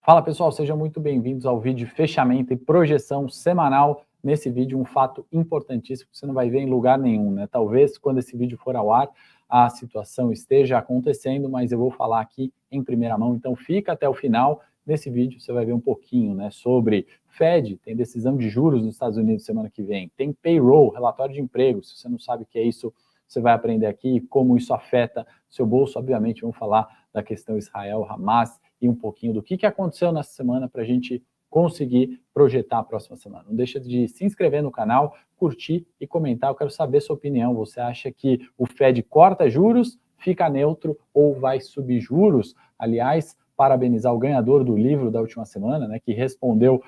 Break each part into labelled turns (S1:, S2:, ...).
S1: Fala pessoal, sejam muito bem-vindos ao vídeo de fechamento e projeção semanal. Nesse vídeo, um fato importantíssimo que você não vai ver em lugar nenhum, né? Talvez quando esse vídeo for ao ar, a situação esteja acontecendo, mas eu vou falar aqui em primeira mão, então fica até o final. Nesse vídeo você vai ver um pouquinho, né, sobre Fed, tem decisão de juros nos Estados Unidos semana que vem, tem payroll, relatório de emprego. Se você não sabe o que é isso, você vai aprender aqui como isso afeta seu bolso. Obviamente, vamos falar da questão Israel-Hamas e um pouquinho do que aconteceu nessa semana para a gente conseguir projetar a próxima semana. Não deixa de se inscrever no canal, curtir e comentar. Eu quero saber sua opinião. Você acha que o Fed corta juros, fica neutro ou vai subir juros? Aliás, parabenizar o ganhador do livro da última semana, né, que respondeu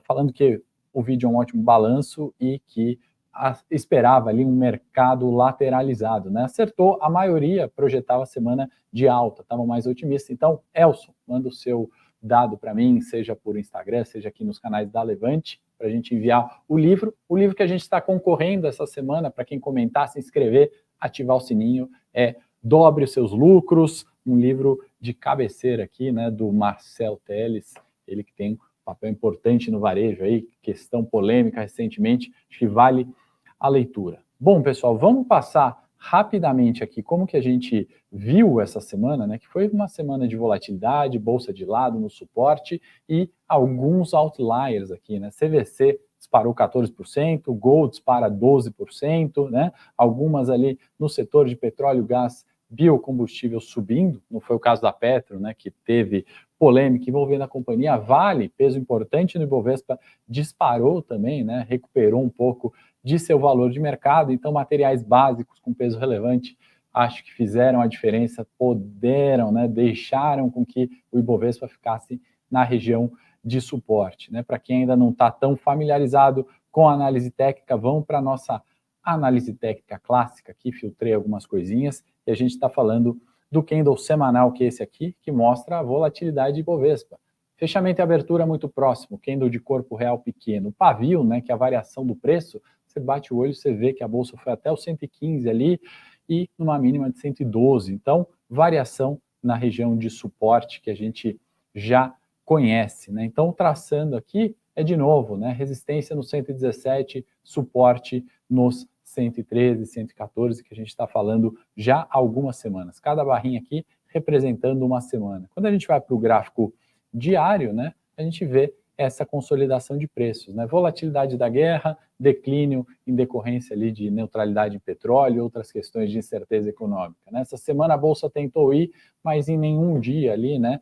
S1: falando que o vídeo é um ótimo balanço e que esperava ali um mercado lateralizado, né? Acertou, a maioria projetava a semana de alta, estavam mais otimistas. Então, Elson, manda o seu dado para mim, seja por Instagram, seja aqui nos canais da Levante, para a gente enviar o livro que a gente está concorrendo essa semana, para quem comentar, se inscrever, ativar o sininho, é Dobre os Seus Lucros, um livro de cabeceira aqui, né, do Marcel Teles, ele que tem um papel importante no varejo aí, questão polêmica recentemente, acho que vale a leitura. Bom, pessoal, vamos passar rapidamente aqui como que a gente viu essa semana, né, que foi uma semana de volatilidade, bolsa de lado no suporte e alguns outliers aqui, né, CVC disparou 14%, Gold dispara 12%, né, algumas ali no setor de petróleo, gás, biocombustível subindo, não foi o caso da Petro, né, que teve polêmica envolvendo a companhia. Vale, peso importante no Ibovespa, disparou também, né, recuperou um pouco de seu valor de mercado. Então, materiais básicos com peso relevante, acho que fizeram a diferença, puderam, né, deixaram com que o Ibovespa ficasse na região de suporte, né? Para quem ainda não está tão familiarizado com a análise técnica, vamos para a nossa análise técnica clássica aqui, filtrei algumas coisinhas, e a gente está falando do candle semanal, que é esse aqui, que mostra a volatilidade de Ibovespa. Fechamento e abertura muito próximo, candle de corpo real pequeno. Pavio, né, que é a variação do preço, você bate o olho, você vê que a bolsa foi até o 115 ali e numa mínima de 112. Então, variação na região de suporte que a gente já conhece, né? Então, traçando aqui é de novo, né, resistência no 117, suporte nos 113, 114, que a gente está falando já há algumas semanas. Cada barrinha aqui representando uma semana. Quando a gente vai para o gráfico diário, né, a gente vê essa consolidação de preços, né? Volatilidade da guerra, declínio em decorrência ali de neutralidade em petróleo e outras questões de incerteza econômica. Nessa semana a Bolsa tentou ir, mas em nenhum dia ali, né,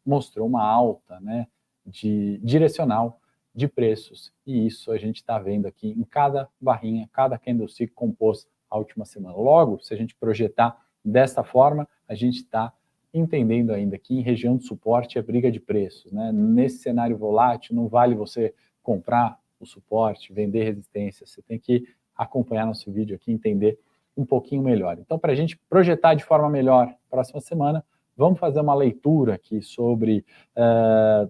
S1: mostrou uma alta, né, direcional de preços. E isso a gente está vendo aqui em cada barrinha, cada candlestick compôs a última semana. Logo, se a gente projetar dessa forma, a gente está entendendo ainda que em região de suporte é briga de preços, né? Nesse cenário volátil, não vale você comprar o suporte, vender resistência, você tem que acompanhar nosso vídeo aqui e entender um pouquinho melhor. Então, para a gente projetar de forma melhor próxima semana, vamos fazer uma leitura aqui sobre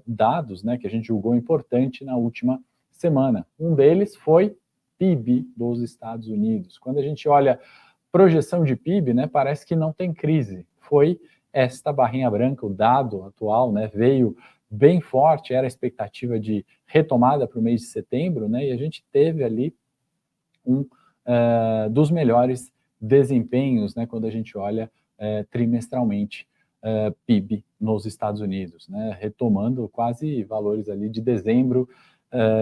S1: dados, né, que a gente julgou importante na última semana. Um deles foi PIB dos Estados Unidos. Quando a gente olha projeção de PIB, né, parece que não tem crise. Foi esta barrinha branca, o dado atual, né, veio bem forte, era a expectativa de retomada para o mês de setembro, né, e a gente teve ali um dos melhores desempenhos, né, quando a gente olha trimestralmente PIB nos Estados Unidos, né, retomando quase valores ali de dezembro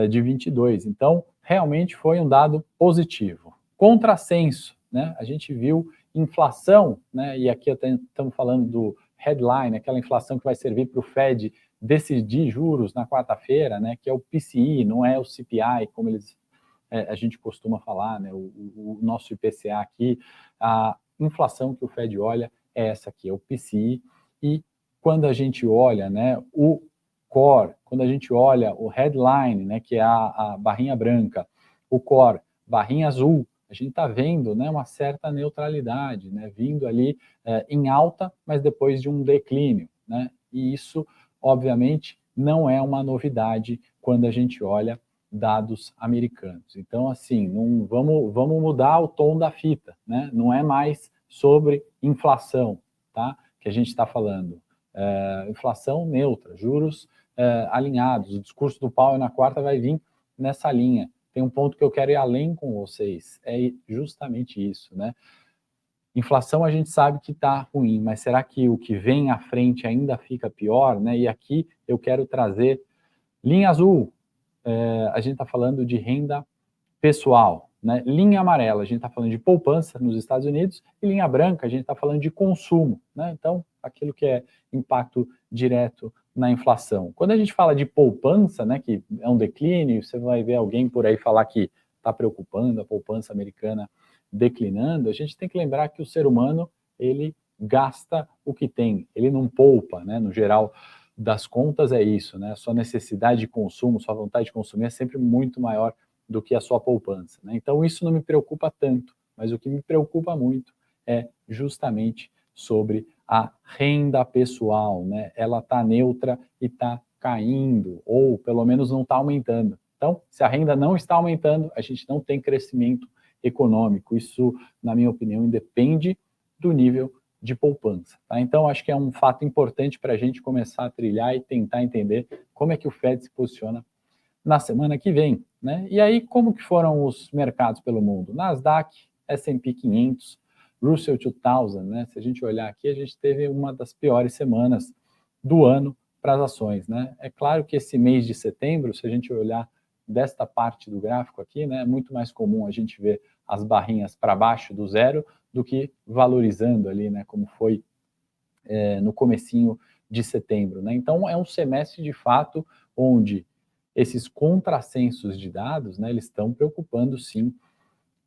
S1: de 22. Então, realmente foi um dado positivo. Contrassenso, né, a gente viu inflação, né, e aqui estamos falando do headline, aquela inflação que vai servir para o Fed decidir juros na quarta-feira, né, que é o PCI, não é o CPI, como a gente costuma falar, né, o nosso IPCA aqui, a inflação que o Fed olha é essa aqui, é o PCI, e quando a gente olha, né, o core, quando a gente olha o headline, né, que é a barrinha branca, o core, barrinha azul, a gente está vendo, né, uma certa neutralidade, né, vindo ali em alta, mas depois de um declínio, né, e isso, obviamente, não é uma novidade quando a gente olha dados americanos. Então, assim, não, vamos mudar o tom da fita, né, não é mais sobre inflação, tá, que a gente está falando. Inflação neutra, juros alinhados. O discurso do Powell na quarta vai vir nessa linha. Tem um ponto que eu quero ir além com vocês, é justamente isso, né? Inflação a gente sabe que está ruim, mas será que o que vem à frente ainda fica pior, né? E aqui eu quero trazer linha azul, a gente está falando de renda pessoal, né? Linha amarela, a gente está falando de poupança nos Estados Unidos, e linha branca, a gente está falando de consumo, né? Então, aquilo que é impacto direto na inflação. Quando a gente fala de poupança, né, que é um declínio, você vai ver alguém por aí falar que está preocupando a poupança americana declinando, a gente tem que lembrar que o ser humano, ele gasta o que tem, ele não poupa, né? No geral das contas é isso, né? A sua necessidade de consumo, sua vontade de consumir é sempre muito maior do que a sua poupança, né? Então isso não me preocupa tanto, mas o que me preocupa muito é justamente sobre a renda pessoal, né? Ela está neutra e está caindo, ou pelo menos não está aumentando. Então, se a renda não está aumentando, a gente não tem crescimento econômico. Isso, na minha opinião, independe do nível de poupança. Tá? Então, acho que é um fato importante para a gente começar a trilhar e tentar entender como é que o Fed se posiciona na semana que vem, né? E aí, como que foram os mercados pelo mundo? Nasdaq, S&P 500, Russell 2000, né? Se a gente olhar aqui, a gente teve uma das piores semanas do ano para as ações, né? É claro que esse mês de setembro, se a gente olhar desta parte do gráfico aqui, né, é muito mais comum a gente ver as barrinhas para baixo do zero do que valorizando ali, né, como foi no comecinho de setembro, né? Então, é um semestre, de fato, onde esses contrassensos de dados, né, eles estão preocupando, sim,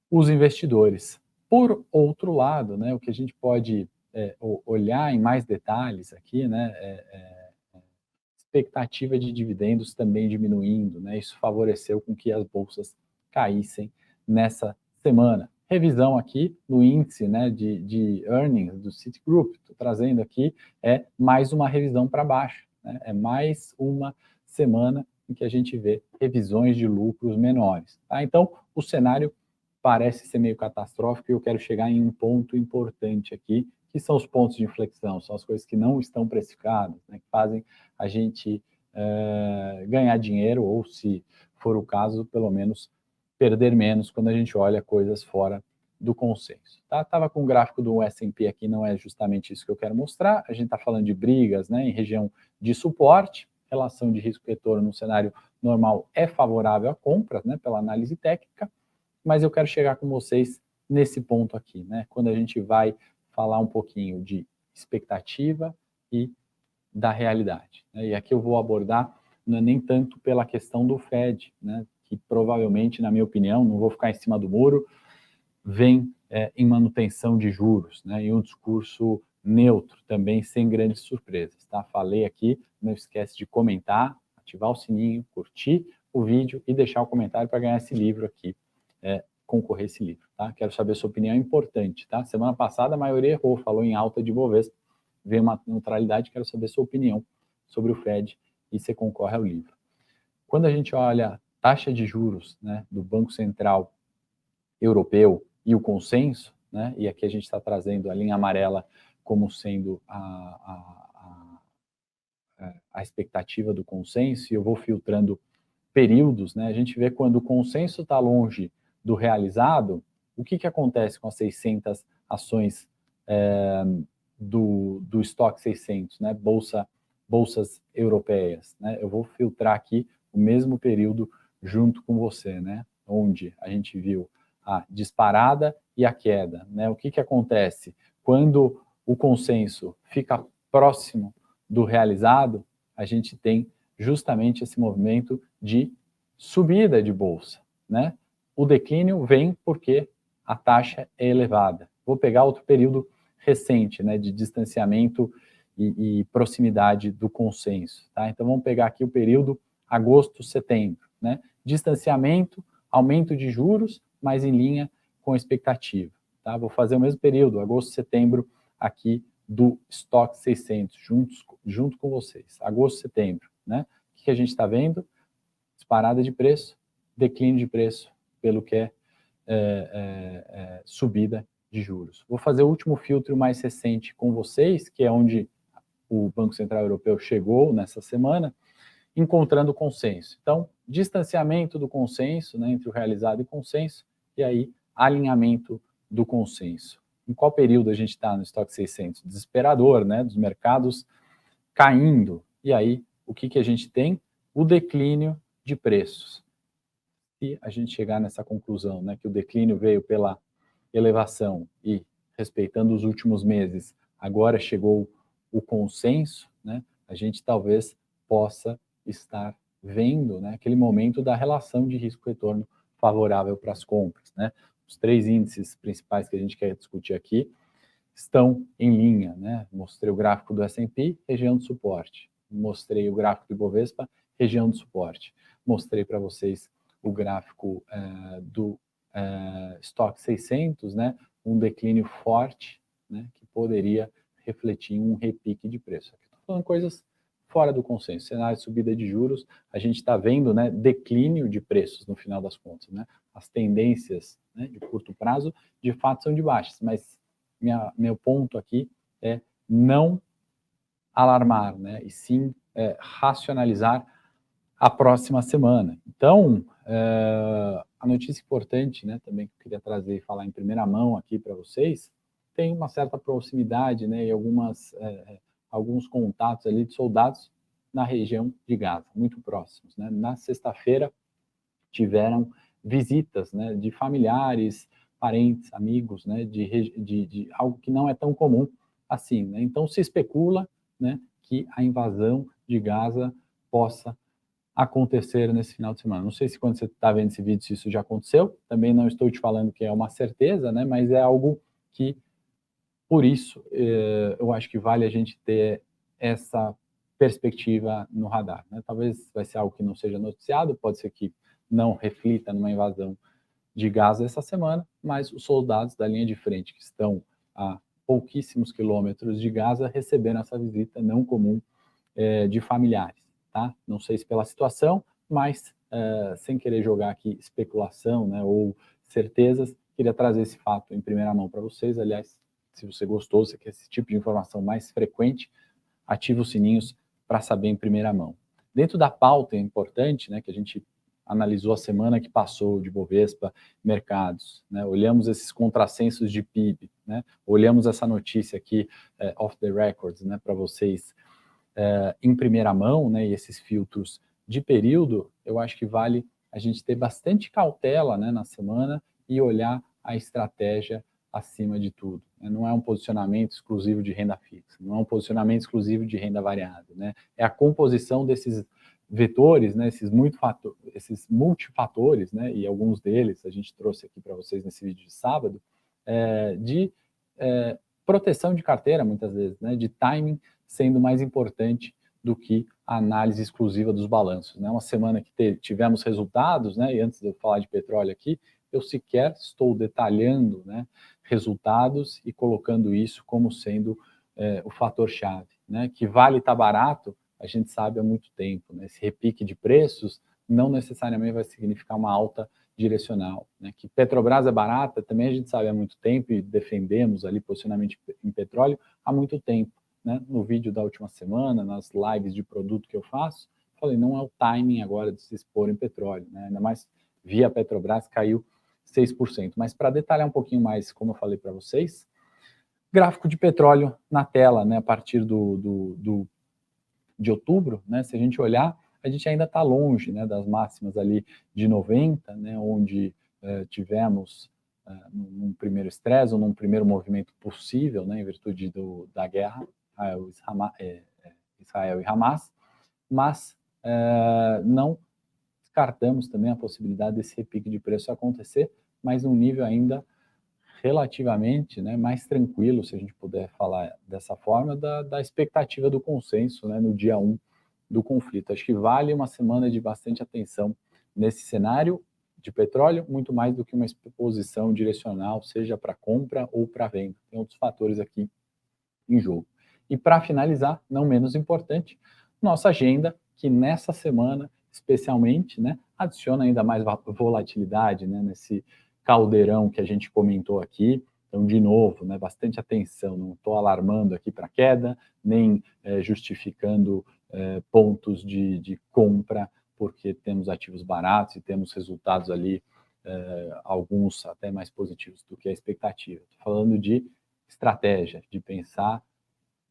S1: os investidores. Por outro lado, né, o que a gente pode olhar em mais detalhes aqui, né, expectativa de dividendos também diminuindo, né, isso favoreceu com que as bolsas caíssem nessa semana. Revisão aqui no índice, né, de earnings do Citigroup, estou trazendo aqui, mais uma revisão para baixo, né, é mais uma semana em que a gente vê revisões de lucros menores. Tá? Então, o cenário parece ser meio catastrófico e eu quero chegar em um ponto importante aqui, que são os pontos de inflexão, são as coisas que não estão precificadas, né, que fazem a gente ganhar dinheiro ou, se for o caso, pelo menos perder menos quando a gente olha coisas fora do consenso. Tá? Tava com o gráfico do S&P aqui, não é justamente isso que eu quero mostrar, a gente está falando de brigas, né, em região de suporte, relação de risco-retorno no cenário normal é favorável a compras, né, pela análise técnica, mas eu quero chegar com vocês nesse ponto aqui, né, quando a gente vai falar um pouquinho de expectativa e da realidade. Né? E aqui eu vou abordar não é nem tanto pela questão do Fed, né, que provavelmente, na minha opinião, não vou ficar em cima do muro, vem em manutenção de juros, né, em um discurso neutro, também sem grandes surpresas. Tá? Falei aqui, não esquece de comentar, ativar o sininho, curtir o vídeo e deixar o comentário para ganhar esse livro aqui, concorrer esse livro. Tá? Quero saber a sua opinião, é importante. Tá? Semana passada a maioria errou, falou em alta de Bovespa, veio uma neutralidade, quero saber a sua opinião sobre o Fed e você concorre ao livro. Quando a gente olha a taxa de juros, né, do Banco Central Europeu e o consenso, né, e aqui a gente está trazendo a linha amarela como sendo a expectativa do consenso, e eu vou filtrando períodos, né, a gente vê quando o consenso está longe do realizado, o que acontece com as 600 ações do estoque 600, né, bolsas europeias, né? Eu vou filtrar aqui o mesmo período junto com você, né, onde a gente viu a disparada e a queda, né? O que acontece quando o consenso fica próximo do realizado? A gente tem justamente esse movimento de subida de bolsa, né? O declínio vem porque a taxa é elevada. Vou pegar outro período recente, né, de distanciamento e proximidade do consenso, tá? Então vamos pegar aqui o período agosto-setembro, né? Distanciamento, aumento de juros, mas em linha com a expectativa, tá? Vou fazer o mesmo período, agosto-setembro, aqui do estoque 600, junto com vocês, agosto-setembro, né? O que a gente está vendo? Disparada de preço, declínio de preço, pelo que subida de juros. Vou fazer o último filtro mais recente com vocês, que é onde o Banco Central Europeu chegou nessa semana, encontrando consenso. Então, distanciamento do consenso, né, entre o realizado e consenso, e aí alinhamento do consenso. Em qual período a gente está no estoque 600? Desesperador, né, dos mercados caindo. E aí, o que a gente tem? O declínio de preços. E a gente chegar nessa conclusão, né, que o declínio veio pela elevação e, respeitando os últimos meses, agora chegou o consenso, né, a gente talvez possa estar vendo, né, aquele momento da relação de risco-retorno favorável para as compras, né? Os 3 índices principais que a gente quer discutir aqui estão em linha, né? Mostrei o gráfico do S&P, região de suporte. Mostrei o gráfico do Ibovespa, região de suporte. Mostrei para vocês o gráfico do estoque 600, né? Um declínio forte, né? Que poderia refletir em um repique de preço. Aqui estou falando coisas fora do consenso. Cenário de subida de juros, a gente está vendo, né, declínio de preços no final das contas, né? As tendências, né, de curto prazo, de fato, são de baixas, mas meu ponto aqui é não alarmar, né, e sim racionalizar a próxima semana. Então, a notícia importante, né, também que eu queria trazer e falar em primeira mão aqui para vocês, tem uma certa proximidade, né, e alguns contatos ali de soldados na região de Gaza, muito próximos, né. Na sexta-feira tiveram visitas, né, de familiares, parentes, amigos, né, de algo que não é tão comum assim, né. Então se especula, né, que a invasão de Gaza possa acontecer nesse final de semana. Não sei se quando você está vendo esse vídeo se isso já aconteceu, também não estou te falando que é uma certeza, né, mas é algo que, por isso, eu acho que vale a gente ter essa perspectiva no radar, né. Talvez vai ser algo que não seja noticiado, pode ser que não reflita numa invasão de Gaza essa semana, mas os soldados da linha de frente que estão a pouquíssimos quilômetros de Gaza receberam essa visita não comum de familiares, tá? Não sei se pela situação, mas sem querer jogar aqui especulação, né, ou certezas, queria trazer esse fato em primeira mão para vocês. Aliás, se você gostou, você quer esse tipo de informação mais frequente, ativa os sininhos para saber em primeira mão. Dentro da pauta importante, né, que a gente analisou a semana que passou de Bovespa, mercados, né, olhamos esses contrassensos de PIB, né, olhamos essa notícia aqui, off the records, né, para vocês em primeira mão, né, e esses filtros de período, eu acho que vale a gente ter bastante cautela, né, na semana e olhar a estratégia acima de tudo. Não é um posicionamento exclusivo de renda fixa, não é um posicionamento exclusivo de renda variável, né? É a composição desses vetores, né, esses multifatores, né, e alguns deles a gente trouxe aqui para vocês nesse vídeo de sábado, de proteção de carteira, muitas vezes, né, de timing sendo mais importante do que a análise exclusiva dos balanços, né? Uma semana que tivemos resultados, né, e antes de eu falar de petróleo aqui, eu sequer estou detalhando, né, resultados e colocando isso como sendo o fator-chave, né? Que vale estar barato, a gente sabe há muito tempo, né? Esse repique de preços não necessariamente vai significar uma alta direcional, né? Que Petrobras é barata, também a gente sabe há muito tempo e defendemos ali posicionamento em petróleo há muito tempo, né? No vídeo da última semana, nas lives de produto que eu faço, falei, não é o timing agora de se expor em petróleo, né? Ainda mais via Petrobras caiu 6%. Mas para detalhar um pouquinho mais, como eu falei para vocês, gráfico de petróleo na tela, né, a partir de outubro, né, se a gente olhar, a gente ainda está longe, né, das máximas ali de 90, né, onde tivemos num primeiro estresse ou num primeiro movimento possível, né, em virtude da guerra Israel e Hamas, mas não descartamos também a possibilidade desse repique de preço acontecer, mas num nível ainda relativamente, né, mais tranquilo, se a gente puder falar dessa forma, da expectativa do consenso, né, no dia 1 do conflito. Acho que vale uma semana de bastante atenção nesse cenário de petróleo, muito mais do que uma exposição direcional, seja para compra ou para venda. Tem outros fatores aqui em jogo. E para finalizar, não menos importante, nossa agenda, que nessa semana, especialmente, né, adiciona ainda mais volatilidade, né, nesse caldeirão que a gente comentou aqui. Então, de novo, né, bastante atenção, não estou alarmando aqui para queda, nem justificando pontos de compra, porque temos ativos baratos e temos resultados ali, alguns até mais positivos do que a expectativa. Estou falando de estratégia, de pensar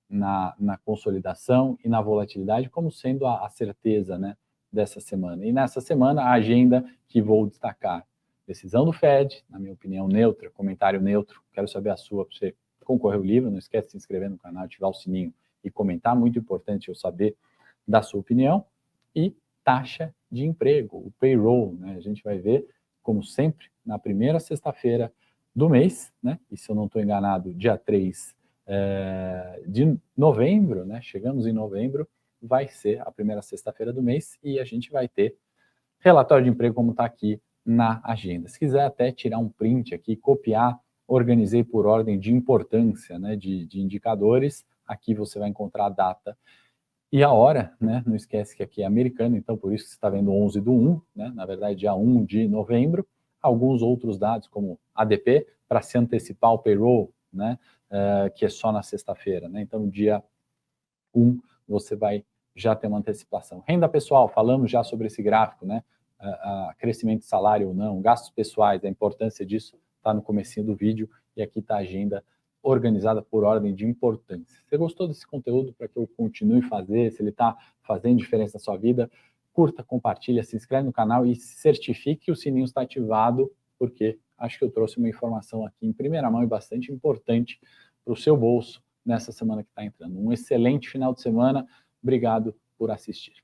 S1: na consolidação e na volatilidade como sendo a certeza, né, dessa semana. E nessa semana, a agenda que vou destacar: decisão do Fed, na minha opinião, neutra, comentário neutro. Quero saber a sua, para você concorrer ao livro. Não esquece de se inscrever no canal, ativar o sininho e comentar. Muito importante eu saber da sua opinião. E taxa de emprego, o payroll, né? A gente vai ver, como sempre, na primeira sexta-feira do mês, né? E se eu não estou enganado, dia 3 de novembro, né? Chegamos em novembro, vai ser a primeira sexta-feira do mês e a gente vai ter relatório de emprego como está aqui na agenda. Se quiser até tirar um print aqui, copiar, organizei por ordem de importância, né, de indicadores. Aqui você vai encontrar a data e a hora, né? Não esquece que aqui é americano, então por isso que você está vendo 11/1, né? Na verdade, dia 1 de novembro. Alguns outros dados, como ADP, para se antecipar o payroll, né? Que é só na sexta-feira, né? Então, dia 1, você vai já ter uma antecipação. Renda pessoal, falamos já sobre esse gráfico, né? Crescimento de salário ou não, gastos pessoais, a importância disso está no comecinho do vídeo, e aqui está a agenda organizada por ordem de importância. Você gostou desse conteúdo para que eu continue a fazer? Se ele está fazendo diferença na sua vida, curta, compartilha, se inscreve no canal e certifique que o sininho está ativado, porque acho que eu trouxe uma informação aqui em primeira mão e bastante importante para o seu bolso nessa semana que está entrando. Um excelente final de semana. Obrigado por assistir.